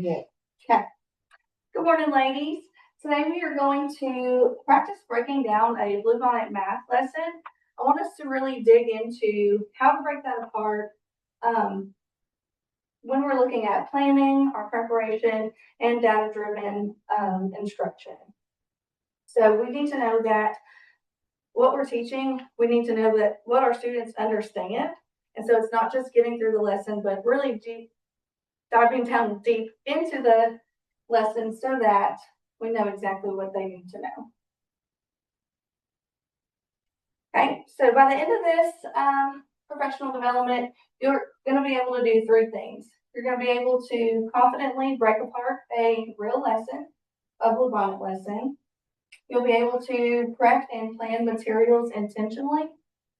Good. Okay. Good morning, ladies. Today we are going to practice breaking down a Bluebonnet math lesson. I want us to really dig into how to break that apart when we're looking at planning, our preparation, and data-driven instruction. So we need to know that what we're teaching, we need to know that what our students understand. And so it's not just getting through the lesson, but really diving down deep into the lesson so that we know exactly what they need to know. Okay, so by the end of this professional development, you're going to be able to do three things. You're going to be able to confidently break apart a real lesson, a Bluebonnet lesson. You'll be able to prep and plan materials intentionally.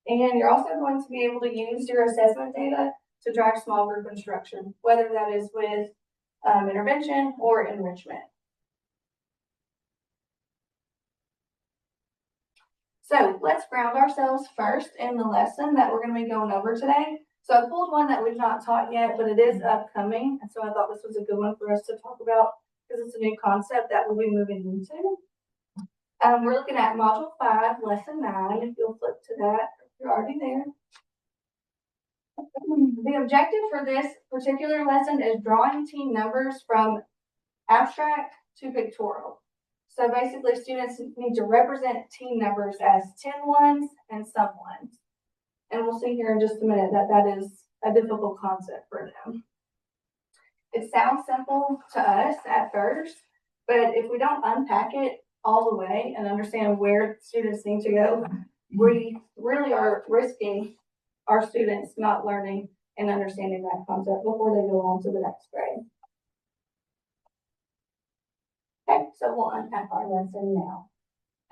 And you're also going to be able to use your assessment data to drive small group instruction, whether that is with intervention or enrichment. So let's ground ourselves first in the lesson that we're going to be going over today. So I pulled one that we've not taught yet, but it is upcoming. And so I thought this was a good one for us to talk about because it's a new concept that we'll be moving into. We're looking at Module 5, Lesson 9. If you'll flip to that, you're already there. The objective for this particular lesson is drawing team numbers from abstract to pictorial. So basically, students need to represent team numbers as 10 ones and some ones. And we'll see here in just a minute that that is a difficult concept for them. It sounds simple to us at first, but if we don't unpack it all the way and understand where students need to go, we really are risking our students not learning and understanding that concept before they go on to the next grade. Okay, so we'll unpack our lesson now.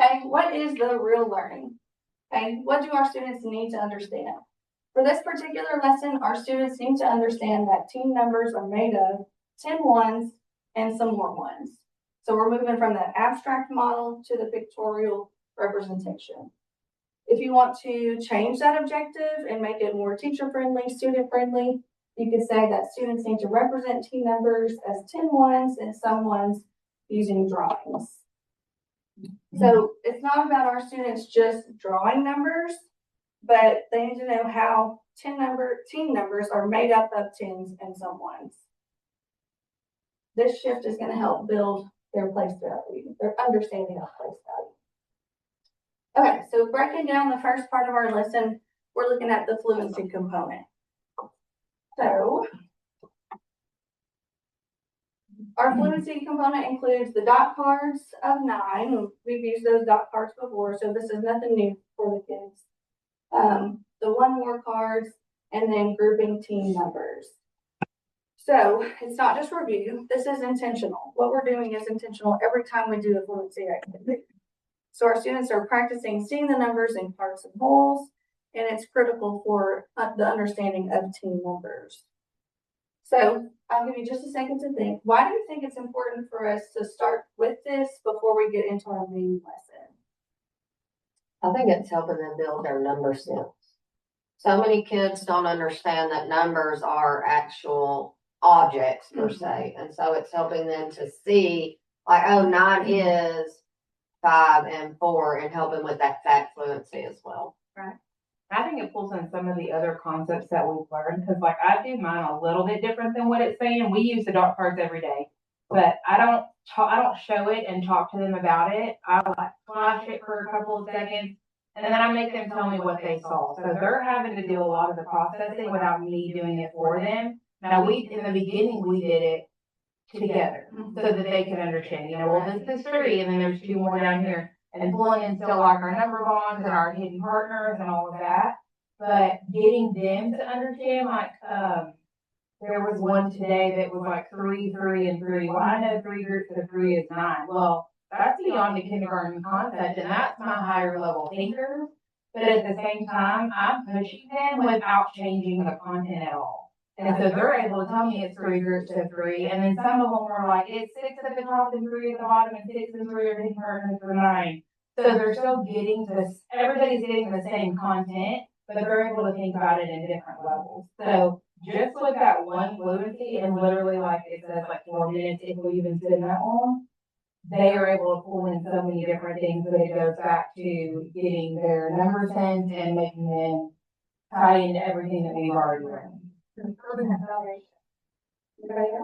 Okay, what is the real learning? Okay, what do our students need to understand? For this particular lesson, our students need to understand that team numbers are made of 10 ones and some more ones. So we're moving from the abstract model to the pictorial representation. If you want to change that objective and make it more teacher-friendly, student-friendly, you could say that students need to represent team numbers as 10 ones and some ones using drawings. So it's not about our students just drawing numbers, but they need to know how team numbers are made up of tens and some ones. This shift is going to help build their place value, their understanding of place value. Okay, so breaking down the first part of our lesson, we're looking at the fluency component. So our fluency component includes the dot cards of 9. We've used those dot cards before, so this is nothing new for the kids. The one more cards, and then grouping team numbers. So it's not just review. This is intentional. What we're doing is intentional every time we do a fluency activity. So our students are practicing seeing the numbers in parts and wholes, and it's critical for the understanding of team numbers. So I'll give you just a second to think. Why do you think it's important for us to start with this before we get into our main lesson? I think it's helping them build their number skills. So many kids don't understand that numbers are actual objects per se. And so it's helping them to see, like, oh, 9 is 5 and 4, and helping with that fact fluency as well. Right. I think it pulls in some of the other concepts that we've learned, because like I do mine a little bit different than what it's saying. We use the dot cards every day, but I don't show it and talk to them about it. I like flash it for a couple of seconds, and then I make them tell me what they saw. So they're having to do a lot of the processing without me doing it for them. Now in the beginning we did it together so that they could understand, well, this is 3, and then there's 2 more down here. And pulling in still like our number bonds and our hidden partners and all of that. But getting them to understand, like, there was one today that was like 3, 3, and 3. Well, I know 3 groups of 3 is 9. Well, that's beyond the kindergarten concept, and that's my higher level thinkers. But at the same time, I'm pushing them without changing the content at all. And so they're able to tell me it's 3 groups of 3, and then some of them were like, it's 6 at the top and 3 at the bottom, and 6 and 3 are hidden partners for 9. So they're still getting this, everybody's getting the same content, but they're able to think about it in different levels. So just with that one fluency and literally like it says like 4 minutes if we even sit in that long, they are able to pull in so many different things, but it goes back to getting their number sense and making them tie into everything that we've already learned.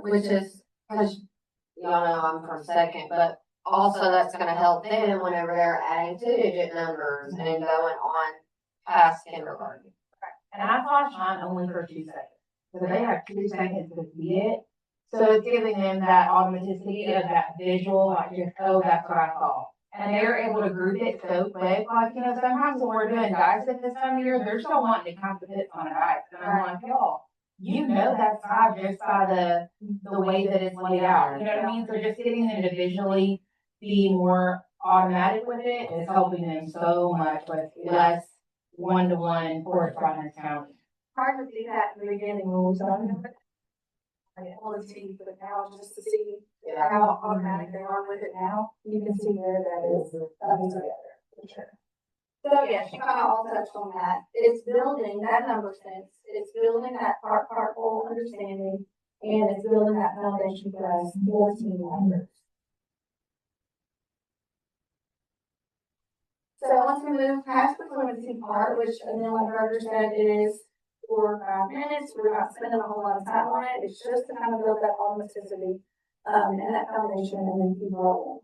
Which is, cause y'all know I'm from second, but also that's gonna help them whenever they're adding 2-digit numbers and going on past kindergarten. And I taught mine only for 2 seconds. So they have 2 seconds to see it. So it's giving them that automaticity of that visual, like just, oh, that's what I saw. And they're able to group it so quick, like, you know, sometimes when we're doing dice at this time of year, they're still wanting to count the bits on a dice. And I'm like, y'all, you know that's 5 just by the way that it's laid out. You know what I mean? So just getting them to visually be more automatic with it is helping them so much with less one-to-one correspondence counting. Hard to see that in the beginning when we started. I didn't want to see, but now just to see Yeah. how automatic they are with it now, you can see where that is coming together, for sure. So yeah, she kind of all touched on that. It's building that number sense, it's building that part whole understanding, and it's building that foundation for us for team members. So once we move past the fluency part, which again, like Roger said, is 4 or 5 minutes, we're not spending a whole lot of time on it, it's just to kind of build that automaticity, and that foundation and then keep rolling.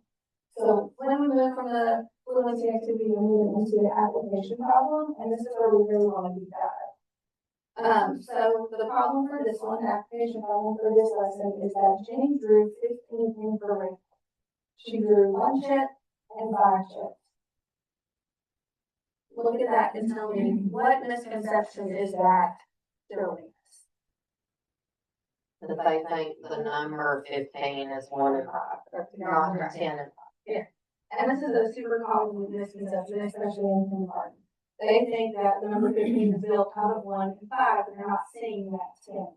So when we move from the fluency activity, we're moving into the application problem, and this is where we really want to deep dive. So the problem for this one, the application problem for this lesson is that Jenny drew 15 infrared. She drew 1 chip and 5 chips. Look at that and tell me, what misconception is that showing us? That they think the number 15 is 1 and 5, not 10 and 5. And this is a super common misconception, especially in kindergarten. They think that the number 15 is built out of 1 and 5, and they're not seeing that 10.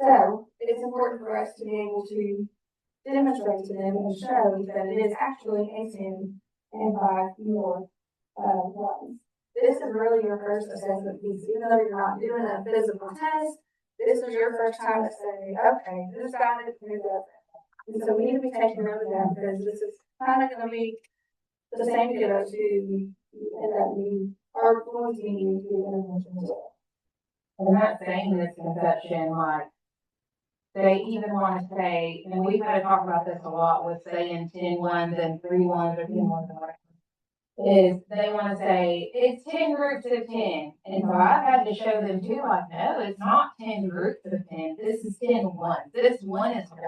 So it's important for us to be able to demonstrate to them and show that it is actually a 10 and 5 more ones. This is really your first assessment piece, even though you're not doing a physical test. This is your first time to say, okay, this got it, who doesn't? And so we need to be taking note of that because this is kind of going to be the same kiddos who end up needing or going to be needing to be intervention to. And that same misconception, like, they even want to say, and we've had to talk about this a lot with saying 10 ones and 3 ones or 10 ones and whatever, is they want to say, it's 10 groups of 10. And so I've had to show them too, like, no, it's not 10 groups of 10. This is 10 ones. This one is 1.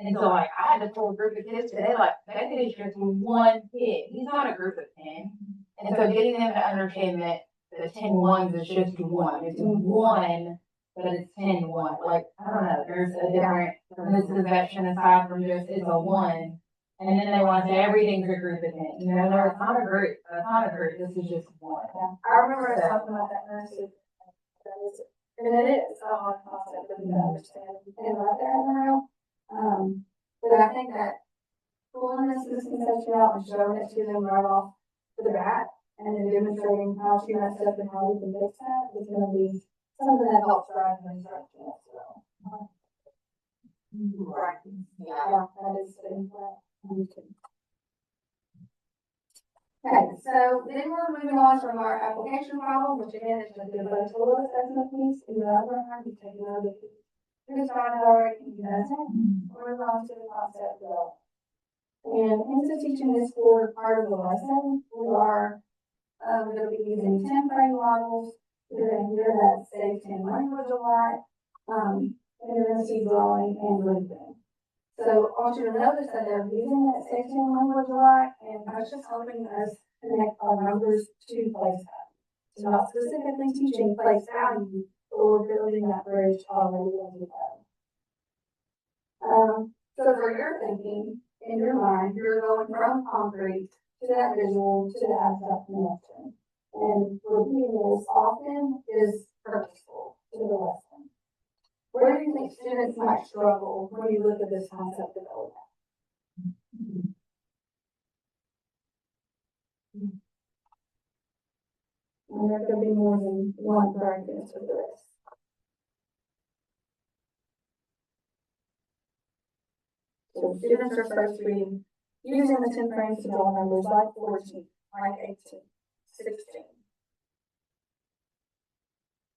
And so, like, I had to pull a group of kids today, like, that kid is just 1 kid. He's not a group of 10. And so getting them to understand that the 10 ones is just 1. It's 1, but it's 10 1. Like, I don't know, there's a different misconception aside from just it's a 1. And then they want to say everything's a group of 10. You know, no, it's not a group. That's not a group. This is just 1. Yeah. I remember us talking about that nursery. And it is a hard concept for them to understand and right there in the room. But I think that pulling this misconception out and showing it to them right off to the bat and then demonstrating how she messed up and how we can fix that is going to be something that helps drive the instruction as well. Right. Yeah. That is the input. Okay, so then we're moving on from our application problem, which again is just a total assessment piece. In the other hand, you take another piece. Who started already, you know, we're on to the concept development. And into teaching this core part of the lesson, we are going to be using 10 frame models. You're going to hear that say 10 language a lot. And you're going to see drawing and grouping. So I want you to notice that they're using that 16 language a lot, and that's just helping us connect our numbers to place value. It's not specifically teaching place value, but we're building that bridge already as we go. So for your thinking, in your mind, you're going from concrete to that visual to the abstract connection. And repeating this often is purposeful to the lesson. Where do you think students might struggle when you look at this concept development? And there could be more than one correct answer to this. So students are supposed to be using the 10 frames to draw numbers like 14, like 18, 16.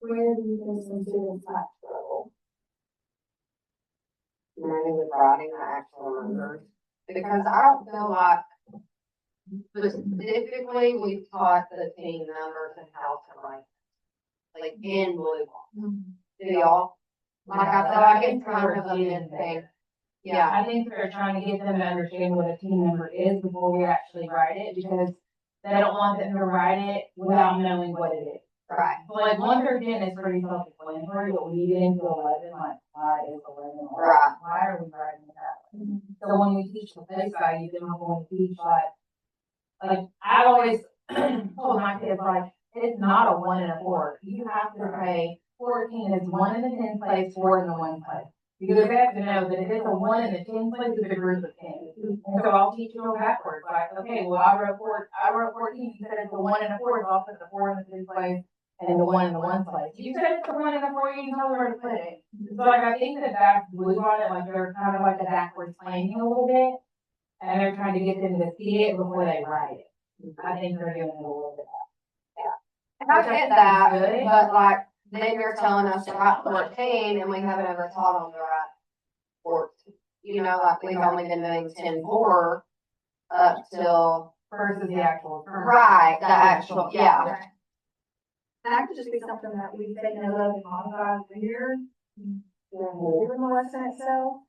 Where do you think some students might struggle? Maybe with writing the actual numbers, because I don't feel like specifically we taught the team numbers and how to write, like in blue. Do y'all? Like I feel like in front of them in there. Yeah, I think they're trying to get them to understand what a team member is before we actually write it, because they don't want them to write it without knowing what it is. right. So like 1 through 10 is pretty self-explanatory, but when you get into 11, like why is 11? Right. Why are we writing it that way? So when we teach the face value, then we're going to teach like I've always told my kids, like, it's not a 1 and a 4. You have to say 14 is 1 in the 10 place, 4 in the 1 place. Because they have to know that if it's a 1 in the 10 place, it's a group of 10. And so I'll teach them backwards. Like, okay, well, I wrote 14. You said it's a 1 and a 4, so I'll put the 4 in the 10 place and the 1 in the 1 place. You said it's a 1 and a 4, you can tell me where to put it. So like, I think that that's blue on it, like they're kind of like a backwards planning a little bit. And they're trying to get them to see it before they write it. I think they're doing it a little bit. And I get that, but like, then you're telling us to write 14 and we haven't ever taught them to write 14. You know, like we've only been doing 10-4 up till. Versus the actual. Right, the actual, yeah. And that could just be something that we've taken a little bit modified later. During the lesson itself.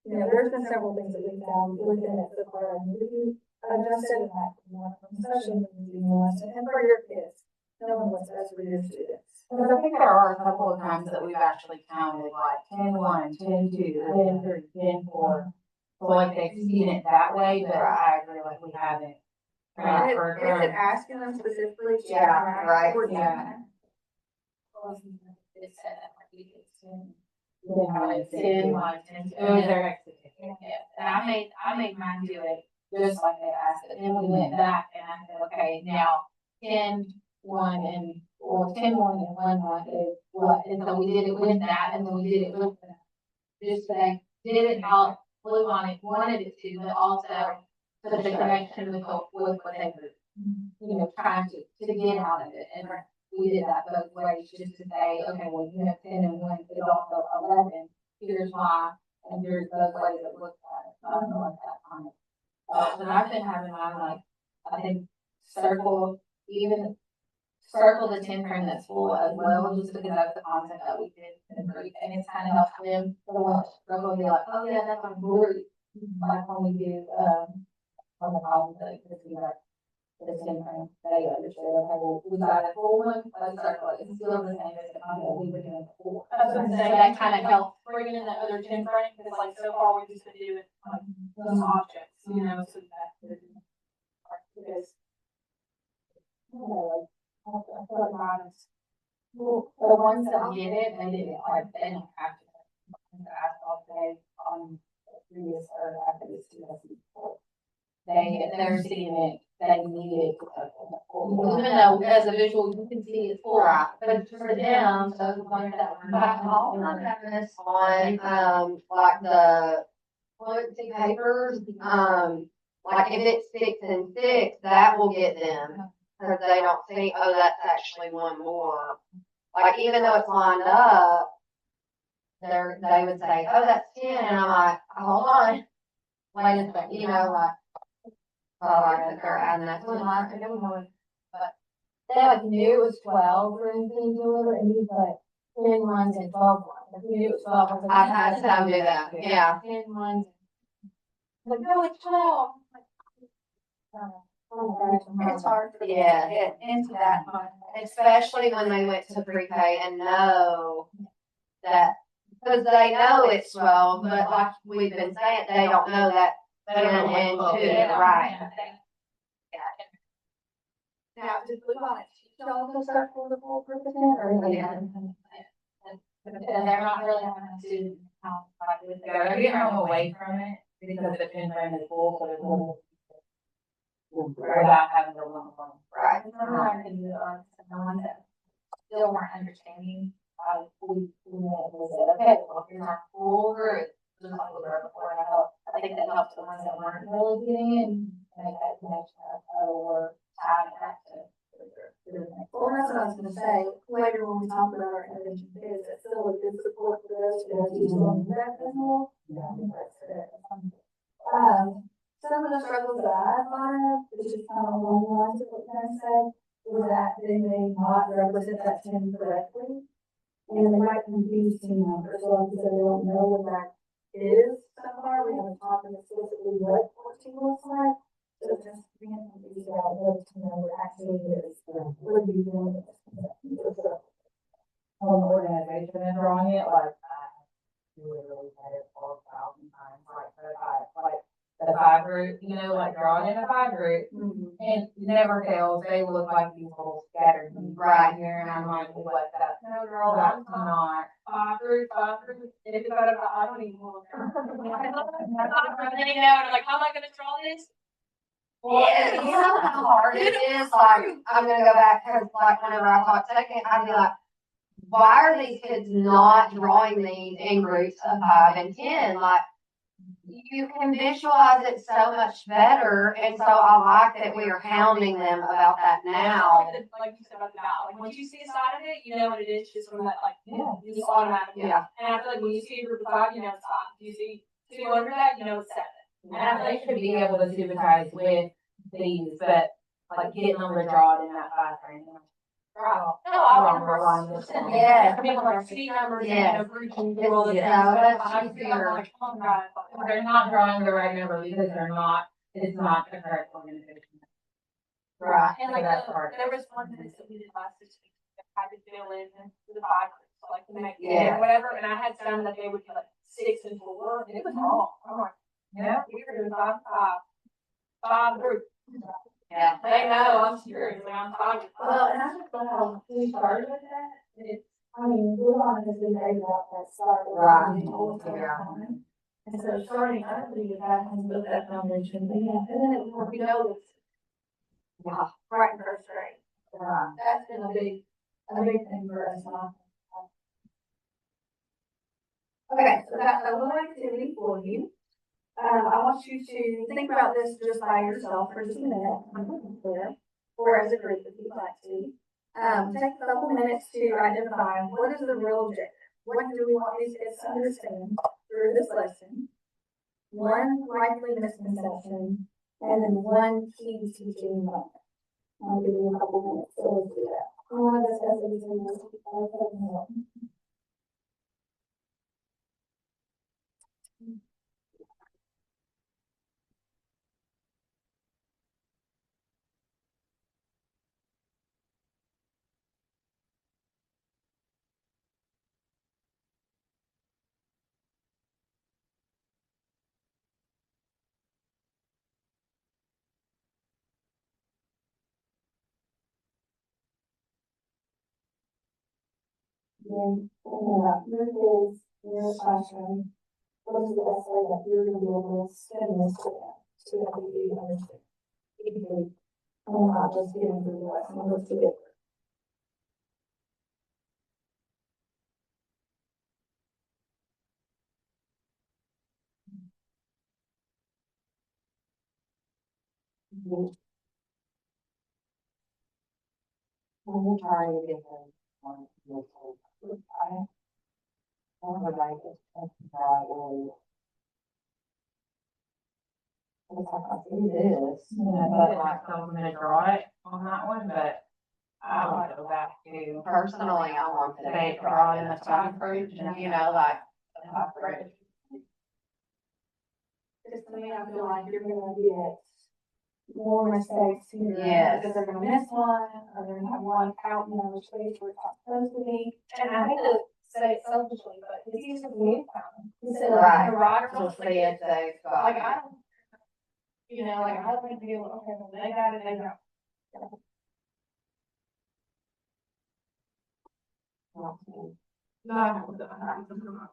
You know, there's been several things that we've found within it so far that need to be adjusted in that, especially when you're doing the lesson and for your kids. Knowing what's best for your students. Because I think there are a couple of times that we've actually counted like 10-1, 10-2, 10-3, 10-4. So like they've seen it that way, but I agree, like we haven't. Right. Is it asking them specifically to Yeah, interact right, with yeah. them? It's set up like we did soon. It's 10, 1, 10, 2. It was their expectation. Yeah, and I made mine do it just like they asked it. Then we went back and I said, okay, now 10, 1 and, or 10, 1 and 1, 1 is what? And so we did it with that and then we did it with that. Just like, did it how Blue on it wanted it to, but also the connection with what they were, you know, trying to get out of it. And we did that both ways, just to say, okay, well, you have 10 and 1, it's also 11. Here's why, and here's those ways that look at it. So I don't know what that kind of. And I've been having mine like, I think circle the 10 frame that's full as well, just because that's the concept that we did in the group, and it's kind of helped them struggle and be like, oh yeah, that's on group. Like when we do on the problem that the 10 frame, they understood, okay, well, we got a full one, let's circle it. It's still the same as the concept we were doing before. I was gonna say that kind of helped bring in the other 10 frame, because like so far we've just been doing like those objects, you know, so that because I feel like mine is, well, the ones that get it, they didn't like, they don't have to. Ask all day on the previous or after this 2004. They're seeing it, they need it. Even though as a visual, you can see it's full, Right. but for them, so the ones that were not all on On, like the fluency papers, like if it's 6 and 6, that will get them. Cause they don't see, oh, that's actually one more. Like even though it's lined up, they would say, oh, that's 10, and I'm like, hold on. Wait a second, you know, like, oh, I guess they're adding that to mine. but they like knew it was 12 or anything to it, and he put 10 ones and 12 ones. If he knew it was 12 ones. I've had some do that, yeah. 10 ones. Like, no, it's 12. It's hard for them to Yeah. get into that. Especially when they went to pre-K and know that, because they know it's 12, but like we've been saying, they don't know that 10 and 2, right? Now, did Blue on it teach y'all to start for the full group of 10 or? Yeah. They're not really having to, They're getting them away from it because the 10 frame is full, so there's a little. Without having to run along. Right. the ones that still weren't understanding, we said, okay, well, here's our full group, just like we were before, and I I think that helps the ones that weren't really getting it, and make that connection or tie back to. Well, that's what I was gonna say, later when we talk about our intervention is it's still a good support for those who have used on that as well. I think that's it. Some of the struggles that I thought of, which is kind of along the lines of what you guys said, was that they may not represent that team correctly. And they might confuse team members, so like you said, they don't know what that is so far, we haven't talked explicitly what 14 looks like. So just being confused about what team member actually is, what are we doing? Home organization and drawing it, like, you would really say it 4,000 times, like the five group, you know, like drawing in a five group, and it never fails, they look like these little scattered beads right here, and I'm like, what the, No, girl, that's that's not. five group, and if it's out of, I don't even look. I don't know, and I'm like, how am I gonna draw this? Well, and you know how hard it is, like, I'm gonna go back, cause like, whenever I taught second, I'd be like, why are these kids not drawing these in groups of 5 and 10? Like, you can visualize it so much better, and so I like that we are hounding them about that now. Like you said about the dot, like once you see a side of it, you know what it is, just from that, like, you just automatically. Yeah. And I feel like when you see a group of 5, you know it's 5. You see 2 under that, you know it's 7. And they should be able to supervise with these, but like getting them to draw it in that five frame. Right. No, I remember. Yeah. People like C numbers Yes. and a group and do all this. Yeah, stuff. that's I'm easier. like, oh my God. They're not drawing the right number because it's not the correct organization. Right. And like, That's hard. there was one that we did last week, that had to fill in the 5 groups, so like to make it Yeah. or whatever, and I had some that they would be like 6 and 4, and it was wrong. I'm like, Yeah. we're doing 5 groups. Yeah. They know, I'm serious, like, I'm talking. Well, and I just love how we started with that, it's, I mean, Wuhan has been great about that start. Right. Yeah. And so starting early with that has built that foundation, and then we know it's Yeah. right in first grade. Right. That's been a big thing for us, huh? Okay, so that's a little activity for you. I want you to think about this just by yourself for just a minute, or as a group if you'd like to. Take a couple minutes to identify what is the real objective. What do we want these kids to understand through this lesson? One likely misconception, and then one key teaching moment. I'll give you a couple minutes to look through that. I want to discuss it between you. Then, this is your classroom. What is the best way that you're going to be able to spend this to them, so that we do understand? Easily, and not just getting through the lesson, let's do it. When you're trying to get them on the I would like to try and it's like, I see this. Yeah, but like, so I'm gonna draw it on that one, but I want to go back to. Personally, I want them to draw in the time fruit, you know, like, the top fruit. Just to me, I feel like you're gonna get more mistakes here. Yes. Because they're gonna miss one, or they're gonna have one out in another space where it's not supposed to be. And I hate to say it selfishly, but it's easier for me to find. Instead Right. The rider, So see if they've got. like, I don't, you know, like, I don't think to be able, okay, well, they got it, they got it. No.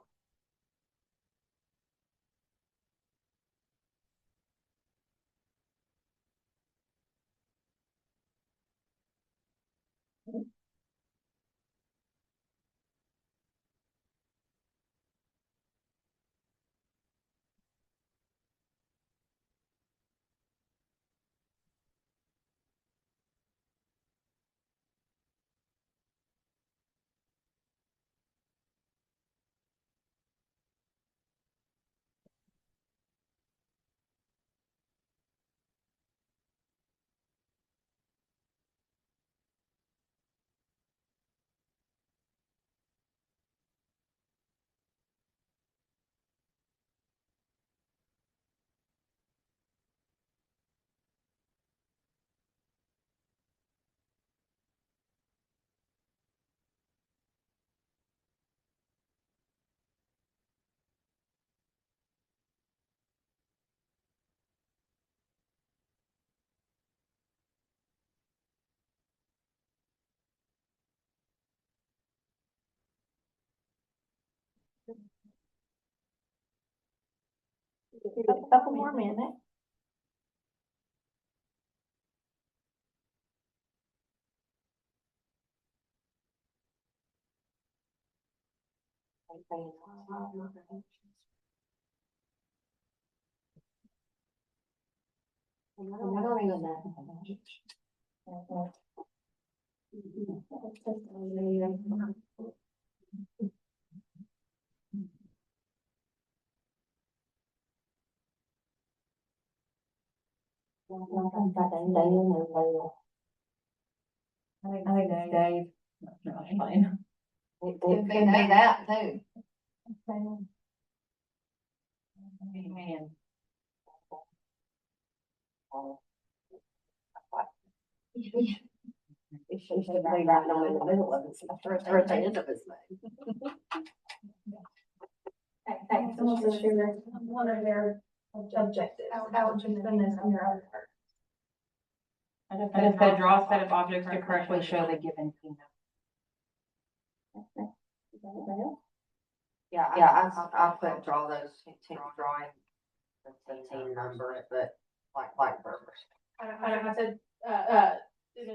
A couple more minutes. I think it's Dave. Not fine. Could be that too. Man. It should be right now in the middle of it, or at the end of his name. Okay, someone says share one of their objectives. How would you spend this on your own part? I just said draw a set of objects to correctly show the given theme. Yeah, I put draw those, team drawing, the team number, but like burgers. I said,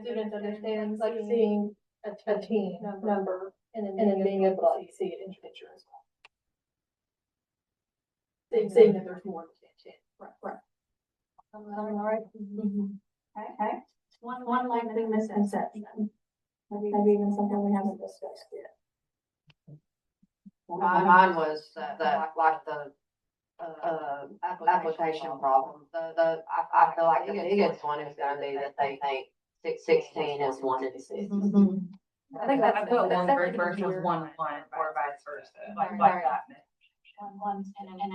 students understand like seeing a team number and then being able to like see it in picture as well. Seeing that there's more than 10. Right. All right. Okay. One likely misconception. Maybe even something we haven't discussed yet. Mine was like the application problem. I feel like the biggest one is gonna be that they think 16 is 1 and 6. I think I put one versus 1 or vice versa, like that. One, and then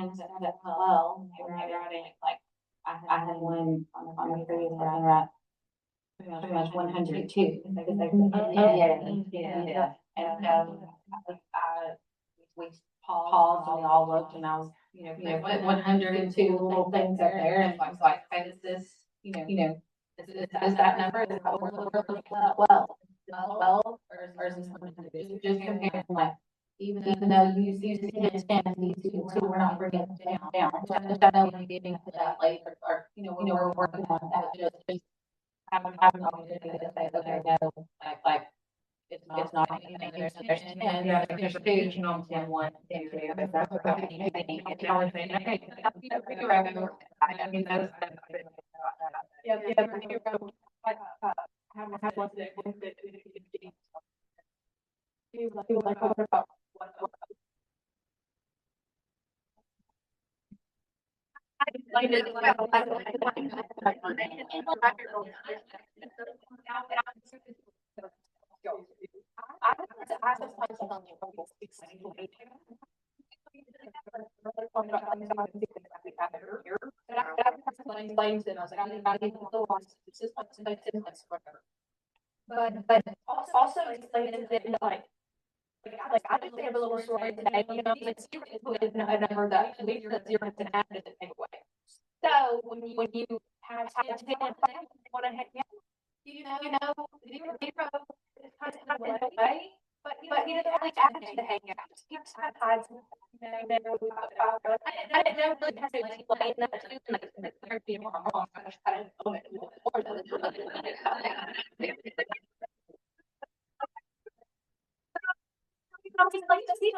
well, they were writing like, I had one on the previous one, right? Pretty much 102. Yeah. And, we paused and we all looked and I was, put 102 little things up there and I was like, okay, is this, is that number? Is that what we're looking at? Well, or is this 102? Just comparing like, even though you see the 10, these two, we're not bringing it down. Which I know we're getting to that later, or, we're working on that, just having an opportunity to say, okay, no, like, it's not anything, there's 10. Yeah, there's a page on 10, 1, 10, 2, but that's what I mean. It's always saying, okay, I mean, those. Yeah, have one that like what about but also explain it like I just have a little story today, it's a number that we zero to add to take away. So when you have 10, what the heck, zero is kind of away, but he doesn't really add to the hangout. He just kind of hides, I didn't know really how to explain that to him, like, there'd be more wrong, I just kind of own it more than he's like, he's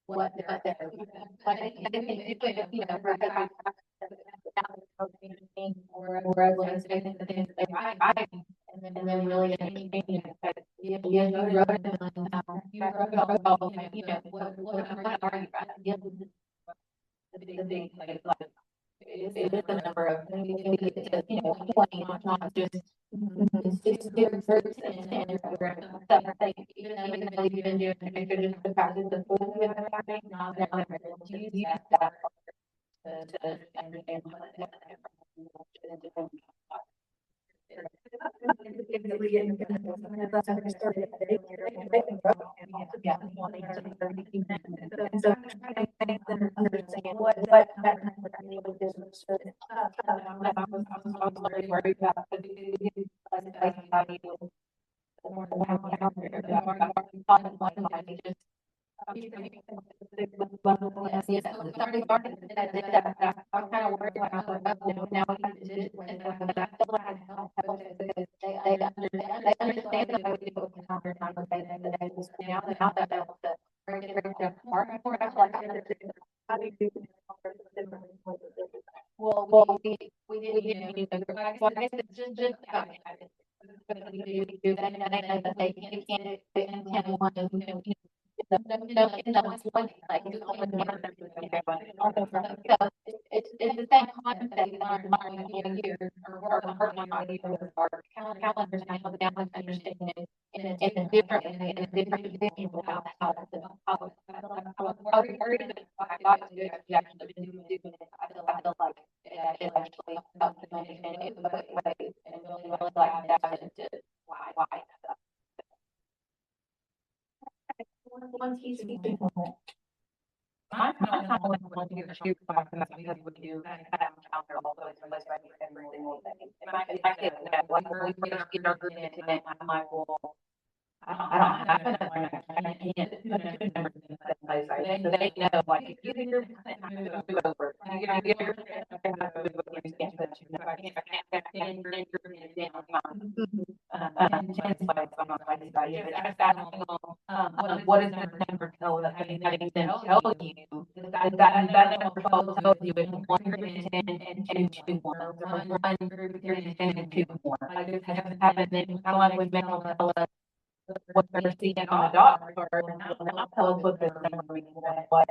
what they're like, or as long as they think the things that they write, and then really understanding that you wrote it down, you wrote it all, what are you writing? The big, like, it is a number of, playing, not just, it's different groups and stuff, I think, even though you've been doing the practice of now they're able to use that. understand what understand what that I was very worried about I'm kind of worried about now we have to do it, and I feel like I help because they understand that I would do it with our time of day and now that they'll break it apart more, I feel like I understand how do you do well, we didn't use the group. So I guess it's just but we do that, and they can't do it in 10-1, it's one thing, like, so it's the same concept in our year, or our year, our calendars, I know down with understanding it in a different, vision of how I was worried that I got to do it, actually do it, I feel like it actually helped them understand it in both ways, and really like that into why. One key speaking moment. My time was to get a shoot class, and that's because we do that calendar also is place right every single day. If I get that, like, we get our group in today, I'm like, well, I don't have enough, I can't put two numbers in that place, right? They know, like, if you get your, move over. You get your, you can't put two numbers, I can't, ten slides, I'm not like, what is the number tell us? I mean, that can tell you, that number tells you if one group is 10 and two more, one group is 10 and two more. Like, this has happened, then kind of like with mental health, what they're seeing on the dot card, not tell us what the number means, what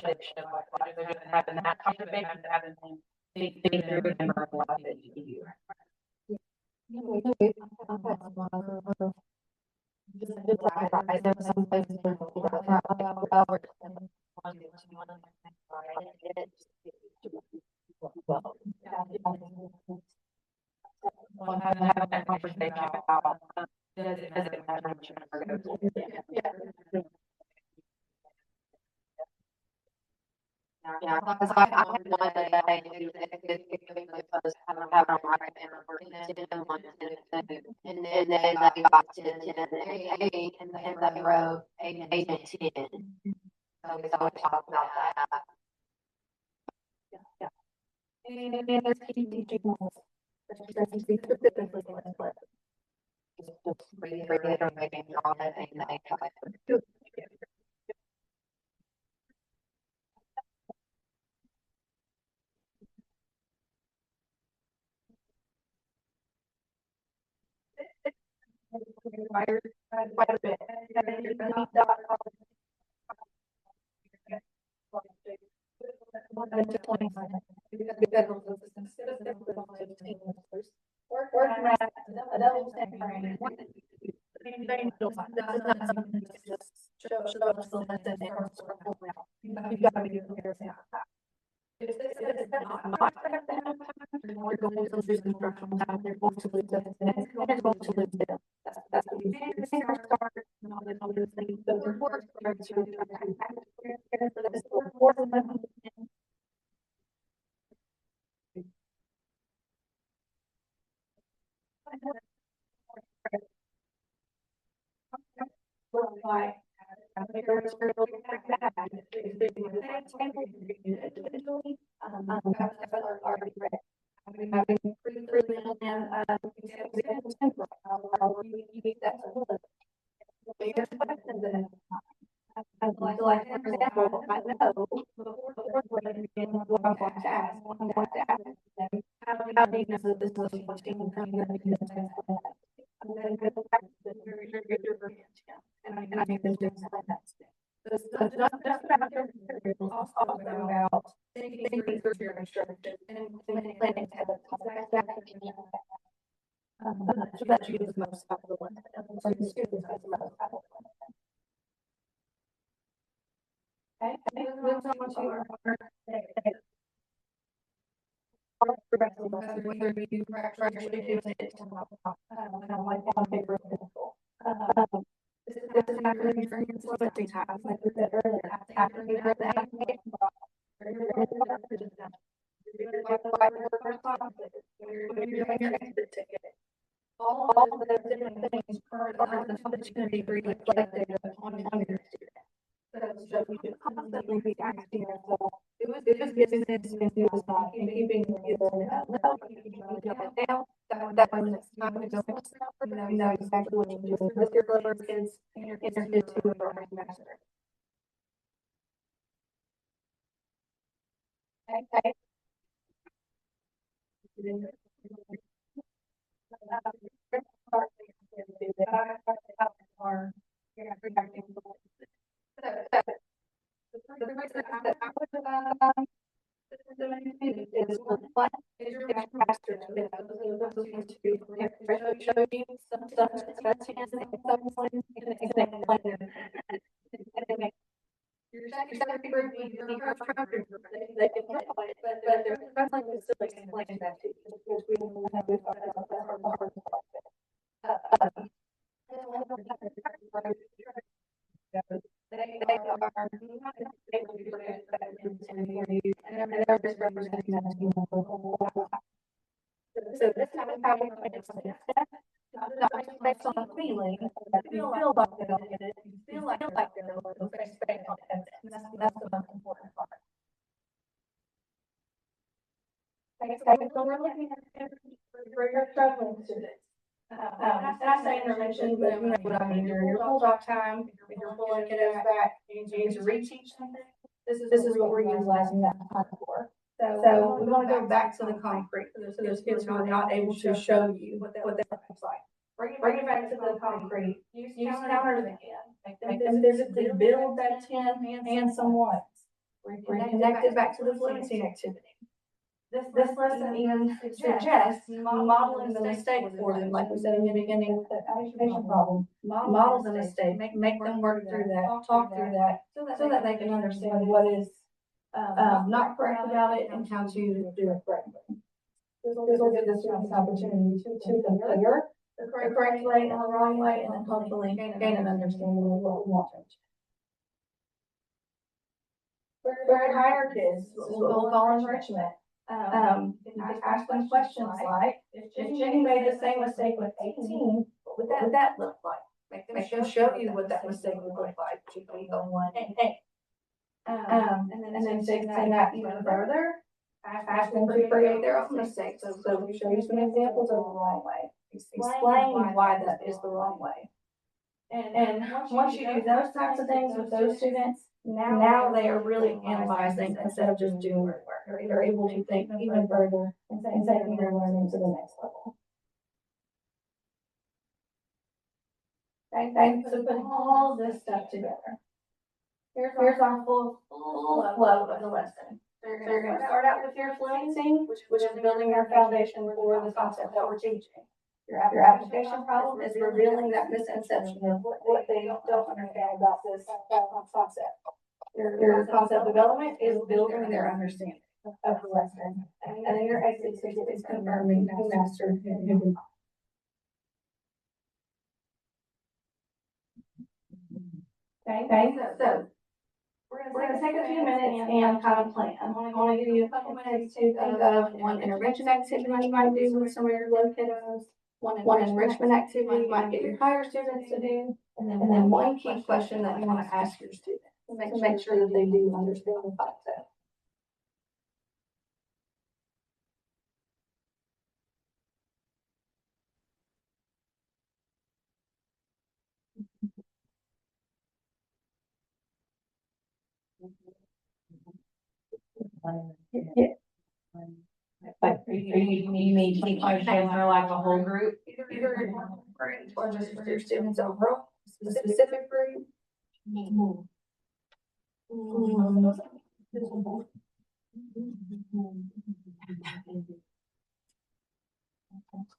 it should look like. They're just having that conversation, having them think through the number of life that you do. Just like I know some places where well, having that conversation about does it matter what your number goes to? Yeah, because I had one that I knew that because I don't have it on my and we're in 10, and then they got to 10 and 8, and they wrote 8 and 10. So we talked about that. Yeah. And there's key teaching models. Just reiterating all that thing that I covered. Quite a bit. We're going to lose instructional time, they're going to lose it, and they're going to lose it. That's what you start, and all those other things, the reports are to like, already read. Having pre-proven examples how you use that to look. Bigger questions than like for example, I know before what I'm going to ask, what I'm going to ask them, how do you know that this is what you can come here and do this and that? And then go back to the and I think there's just that. So it's not just about your materials, also about thinking through your instruction and planning ahead of time. So that's usually the most popular one. So the students are the most popular one. Okay, moves on to our whether you actually do it, kind of like on paper or physical. This is happening during your fluency time, like we said earlier, after you have the application process. You're doing your exit ticket. All of those different things are the opportunity for you to collect data on your student. So you should constantly be asking yourself, who is getting this and who is not, and keeping your well, keeping it down. That way when it's time to go elsewhere, you know exactly what you're doing with your lower kids and your kids who are already master. Okay. Is what is your master to show you some stuff that's your second group, your first group, they can play it, but there's something to still explain that to you, because we have this they are not able to predict that and they're just representing that to you. So this is how we make it not just based on feeling, but you feel like they don't get it, you feel like they're a little based on evidence. That's the most important part. Okay, so we're looking at for your struggling students. And I say intervention, but you know what I mean. Your full doc time, if you're pulling kiddos back, you need to reteach something. This is what we're utilizing that time for. So we want to go back to the concrete for those kids who are not able to show you what that looks like. Bring it back to the concrete. Use counters again. Make them physically build that 10 and some ones. Reconnect it back to the fluency activity. This lesson even suggests modeling the mistake for them, like we said in the beginning with the application problem. Model the mistake, make them work through that, talk through that, so that they can understand what is not correct about it and how to do it correctly. This will give the students an opportunity to compare the correct way and the wrong way, and then hopefully gain an understanding of what we want them to. For higher kids, we'll call enrichment. Ask them questions like, if Jenny made the same mistake with 18, what would that look like? Make them show you what that mistake would look like. You can go 1 and 8. And then take that even further. Ask them to create their own mistakes. So show you some examples of the wrong way. Explain why that is the wrong way. And once you do those types of things with those students, now they are really analyzing instead of just doing work. They're able to think even further and taking their learning to the next level. Okay, so put all this stuff together. Here's our full flow of the lesson. So you're going to start out with your fluency, which is building your foundation for the concept that we're teaching. Your application problem is revealing that misconception of what they don't understand about this concept. Your concept development is building their understanding of the lesson. And then your exit is confirming who mastered and who did not. Okay, so we're going to take a few minutes and kind of plan. I want to give you a couple minutes to think of one intervention activity you might do with some of your low kiddos, one enrichment activity you might get your higher students to do, and then one key question that you want to ask your students to make sure that they do understand the concept. Yeah. Like, you mean key questions for like a whole group? Either or just for your students overall, the specific group.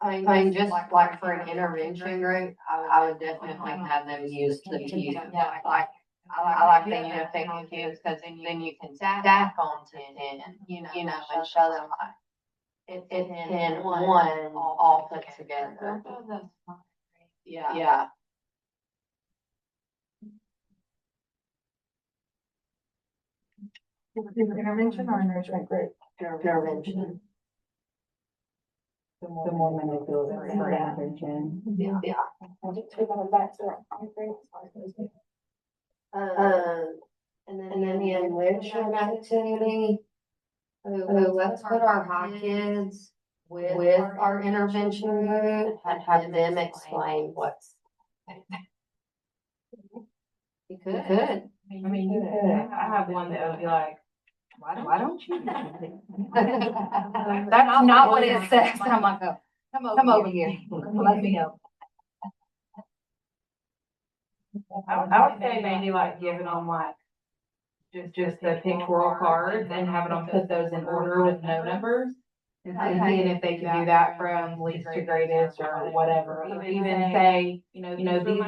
I mean, just like for an intervention group, I would definitely have them use the view. Like, I like the effective cues, because then you can stack on to 10, and show them like, It's 10, 1, all put together. Yeah. Intervention or enrichment group? Intervention. The more manipulative for intervention. Yeah. And then the enrichment activity. Let's put our high kids with our intervention group and have them explain what's. You could. I mean, you could. I have one that would be like, why don't you? That's not what it says. I'm like, oh, come over here. Let me know. I would say maybe like giving them like just the pictorial cards and having them put those in order with no numbers. And seeing if they can do that from least to greatest or whatever. Even say, these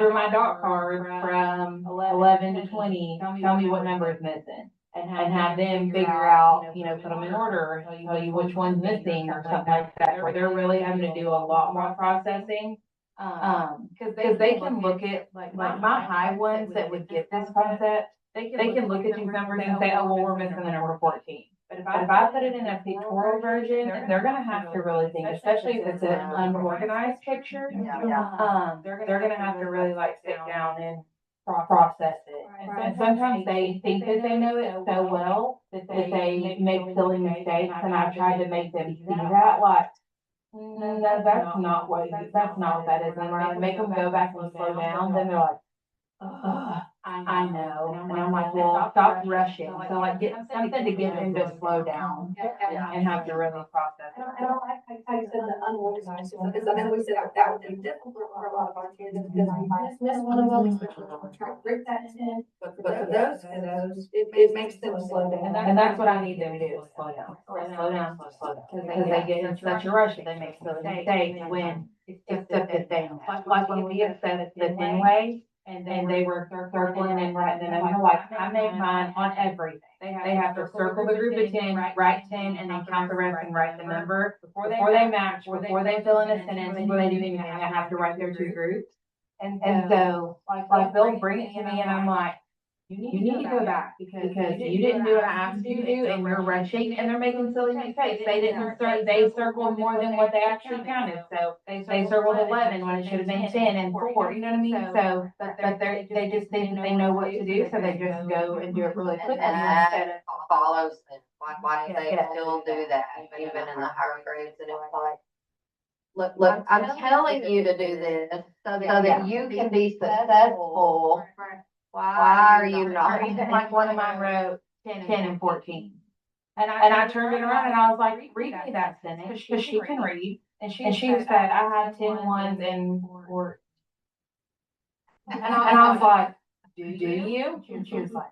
are my dot cards from 11 to 20. Tell me what number is missing. And have them figure out, put them in order, or tell you which one's missing or something like that, where they're really having to do a lot more processing. Cause they can look at, like my high ones that would get this concept, they can look at these numbers and say, oh, well, we're missing the number 14. But if I put it in a pictorial version, they're gonna have to really think, especially if it's an unorganized picture. They're gonna have to really like sit down and process it. And sometimes they think that they know it so well that they make silly mistakes, and I've tried to make them see that, like, no, that's not what that is. And when I make them go back and slow down, then they're like, ugh, I know. And I'm like, well, stop rushing. So like get something to get them to slow down and have to really process it. I don't like how you said the unorganized, because I mean, we said that would be difficult for a lot of our kids, because we miss one of them, especially when we're trying to break that in. But for those kiddos, it makes them slow down. And that's what I need them to do, is slow down. Slow down. Because they get in such a rush that they make silly mistakes when it's just the thing. Like when we get set the thin way, and they were circling and writing the number, like I make mine on everything. They have to circle the group of 10, write 10, and then count the rest and write the number before they match, before they fill in a sentence, before they do anything. They have to write their two groups. And so, like they'll bring it to me, and I'm like, you need to go back because you didn't do what I asked you to do, and you're rushing, and they're making silly mistakes. They circled more than what they actually counted. So they circled 11 when it should have been 10 and 4. You know what I mean? So, but they just think they know what to do, so they just go and do it really quickly instead of Follows them. Why do they still do that, even in the higher grades? And it's like, look, I'm telling you to do this so that you can be successful. Why are you not? Like one of mine wrote 10 and 14. And I turned it around and I was like, read me that sentence, because she can read. And she said, I had 10 ones and 4. And I was like, do you? And she was like,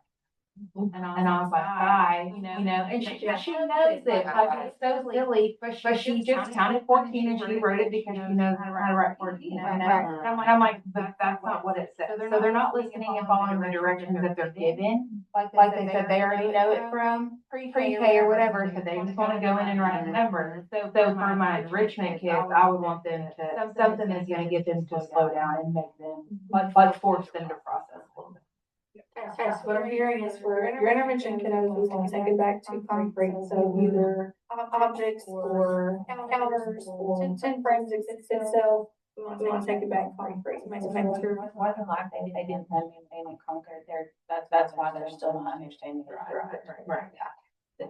and I was like, bye, and she knows it, like, it's so silly, but she just counted 14 and she wrote it because she knows how to write 14, And I'm like, but that's not what it says. So they're not listening and following the directions that they're given. Like they said, they already know it from pre-K or whatever, so they just want to go in and write the number. So for my enrichment kids, I would want them to, something that's gonna get them to slow down and make them, like force them to process a little bit. Yes, what I'm hearing is for your intervention kiddos, we want to take it back to concrete, so either objects or counters or 10 frames itself. We want to take it back concrete, make sure. More than likely, they didn't have anything in Concord, that's why they're still not understanding it. Right.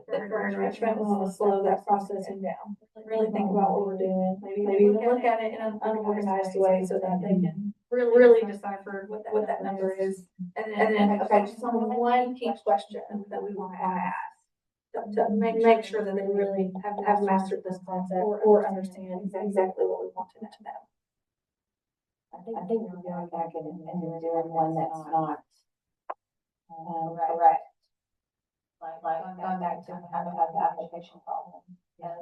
For enrichment, we want to slow that processing down. Really think about what we're doing, maybe look at it in an unorganized way so that they can really decipher what that number is. And then, okay, just on one key question that we want to ask. To make sure that they really have mastered this concept or understand exactly what we want to know. I think we're going back and doing one that's not, correct. Like going back to how to have the application problem. Tell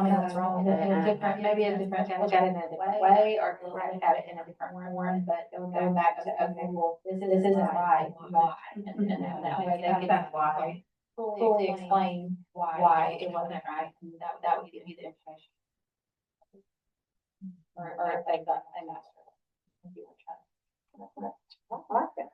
me what's wrong with it. Maybe a different, look at it in a different way, or look at it in a different form, but going back to, okay, well, this isn't right, why? And that way they can. That's why. fully explain why it wasn't right, and that would give you the information. Or if they've got a master. If you were trying. I like that.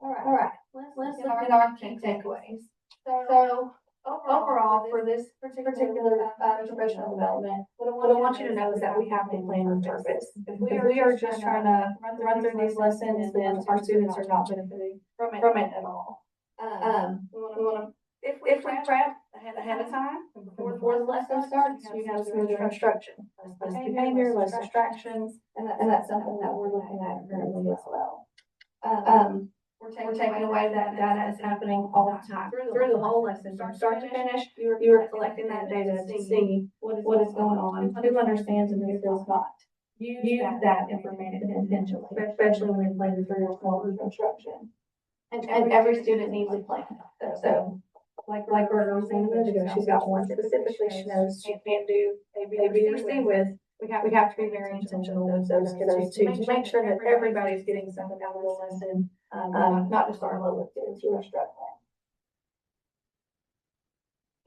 All right, let's look at our key takeaways. So overall, for this particular professional development, what I want you to know is that we have a plan with purpose. If we are just trying to run through these lessons, then our students are not benefiting from it at all. We want to, if we prep ahead of time, before the lesson starts, you have smoother instruction, less behavior, less distractions, and that's something that we're looking at currently as well. We're taking away that data is happening all the time, through the whole lesson, from start to finish. You are collecting that data to see what is going on, who understands and who does not. Use that information intentionally, especially when you're planning for your small group instruction. And every student needs a plan. So, like Berger was saying a minute ago, she's got one specifically she knows she can't do A, B, or C with. We have to be very intentional with those kiddos too, to make sure that everybody's getting something out of the lesson, not just our lowest kids who are struggling.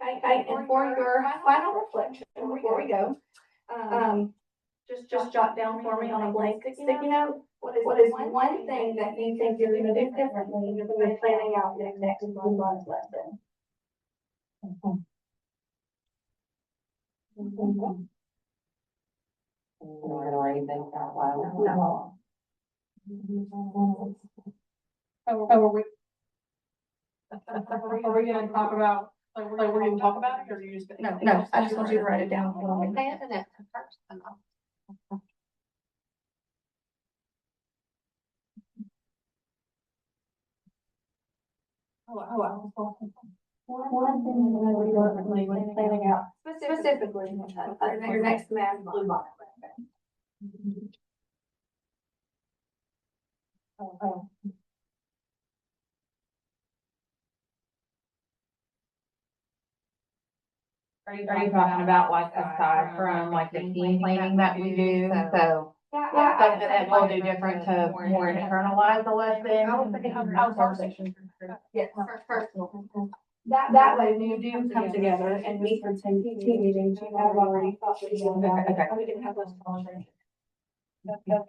Okay, and for your final reflection, before we go, just jot down for me on a blank sticky note, what is one thing that you think you're gonna do differently when planning out your next month's lesson? We're gonna read things out loud. No. Are we gonna talk about, like, we're gonna talk about it, or are you just? No, I just want you to write it down. One thing that really differently when planning out specifically your next math blue box. Are you talking about like aside from like the team planning that we do? So something that we'll do different to more internalize the lesson. Yes, personal. That way, when you do come together and meet for team meetings, you have already thought through about it. Okay. We didn't have those conversations. That's most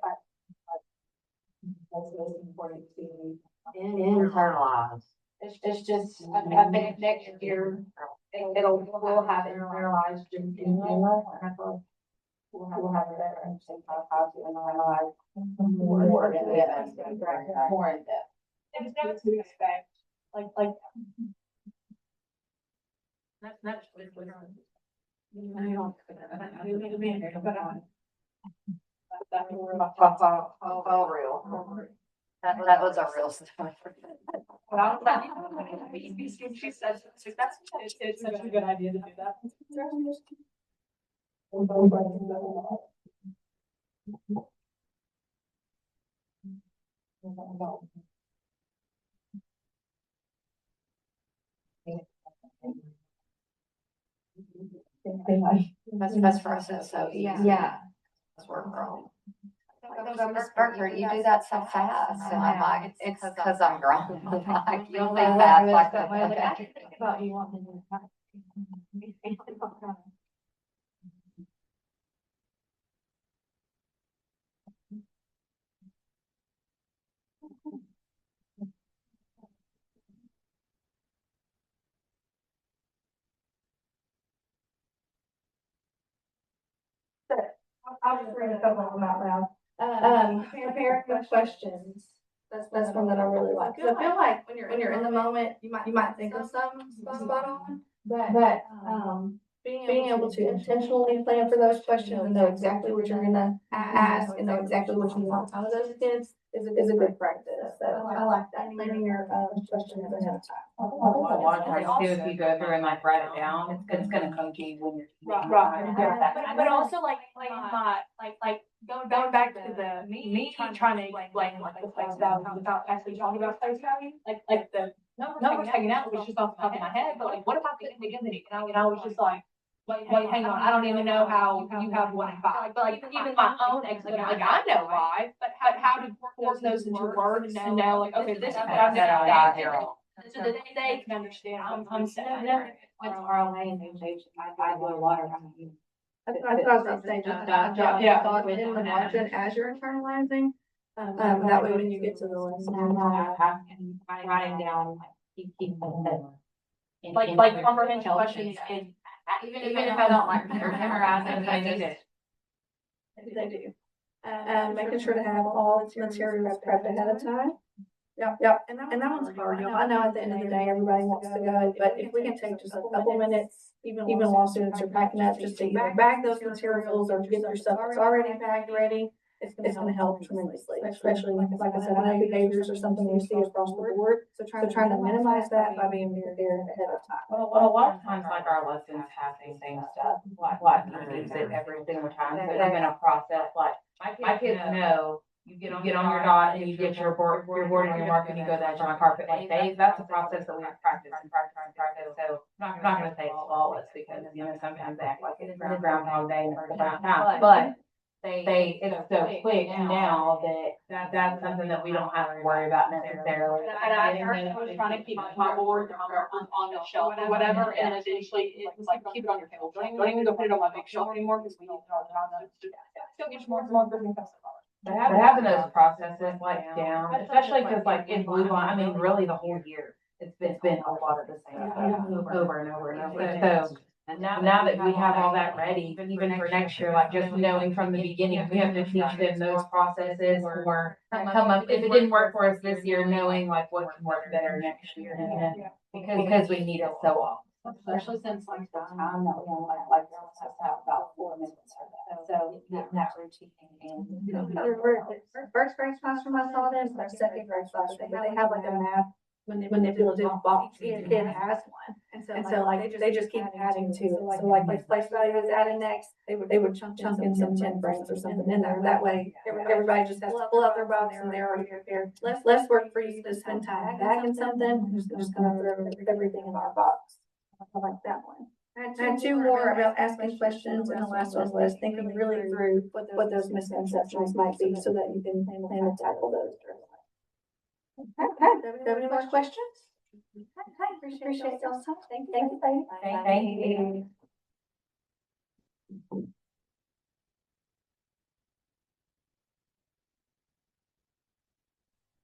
important to Internalize. It's just, I think next year, we'll have it internalized in we'll have a better understanding of how to analyze more in depth. It's not to expect, like. That's what All real. That was a real story. She says, it's such a good idea to do that. That's for us, it's so easy. Yeah. That's where we're growing. Miss Berger, you do that so fast, and I'm like, it's because I'm grown. I'm like, you'll be fast like that. About you wanting to. I'll just read a couple of them out loud. Prepare your questions. That's one that I really like. So I feel like when you're in the moment, you might think of some spot on, but being able to intentionally plan for those questions and know exactly what you're gonna ask and know exactly what you want out of those kids is a good practice. So I like that, planning your questions ahead of time. A lot of times too, if you go through and like write it down, it's gonna come to you when you're. Right. But also like going back to the me trying to explain like the place value without actually talking about place value, like the numbers hanging out was just off the top of my head, but like what about the indignity? And I was just like, wait, hang on, I don't even know how you have 1 and 5. But like even my own explanation, like I know why, but how to force those into words and know like, okay, this is what I'm gonna say. so that they can understand. I'm saying. What's RLA and things, I blow water. That's what I was about to say, just, yeah, thought in the margin as you're internalizing. That way when you get to the lesson. Writing down, keep Like comprehension questions, Even if I don't like memorize it, I need it. they do. Making sure to have all materials prepped ahead of time. Yep, and that one's hard, you know, I know at the end of the day, everybody wants to go, but if we can take just a couple minutes, even while students are packing up, just to either bag those materials or to get their stuff that's already bagged ready, it's gonna help tremendously, especially, like I said, I know behaviors are something we see across the board, so trying to minimize that by being prepared ahead of time. Well, a lot of times, like, our lessons have the same stuff, like, you use it every single time, so even a process, like, my kids know, you get on your dot and you get your board and your mark and you go down to my carpet, like, that's a process that we have to practice and practice and practice, so I'm not gonna say it's flawless, because, you know, sometimes they act like it's Groundhog Day and it's the first time, but it's so quick now that that's something that we don't have to worry about necessarily. And I was trying to keep my board on the shelf or whatever, and eventually it was like, keep it on your table. Don't even go put it on my big shelf anymore, because we need it all the time. Still gets more and more. But having those processes like down, especially because like in Blue Line, I mean, really the whole year, it's been a lot of the same stuff over and over and over. So now that we have all that ready, even for next year, like just knowing from the beginning, we have to teach them those processes or come up, if it didn't work for us this year, knowing like what can work better next year. Because we need it so often. Especially since like the time that we only like girls have to have about 4 minutes for that. So getting that routine and. First grade classroom, I saw this, their second grade classroom, they have like a math manipulative box, each kid has one. And so like, they just keep adding to it, so like, if place value is added next, they would chunk in some 10 frames or something in there, that way, everybody just has to pull out their box and they're already prepared. Less work for you to spend time bagging something, just gonna throw everything in our box. I like that one. I had two more about asking questions, and the last one was thinking really through what those misconceptions might be, so that you can plan to tackle those. Okay, do you have any more questions? Okay, appreciate y'all's time. Thank you. Thank you.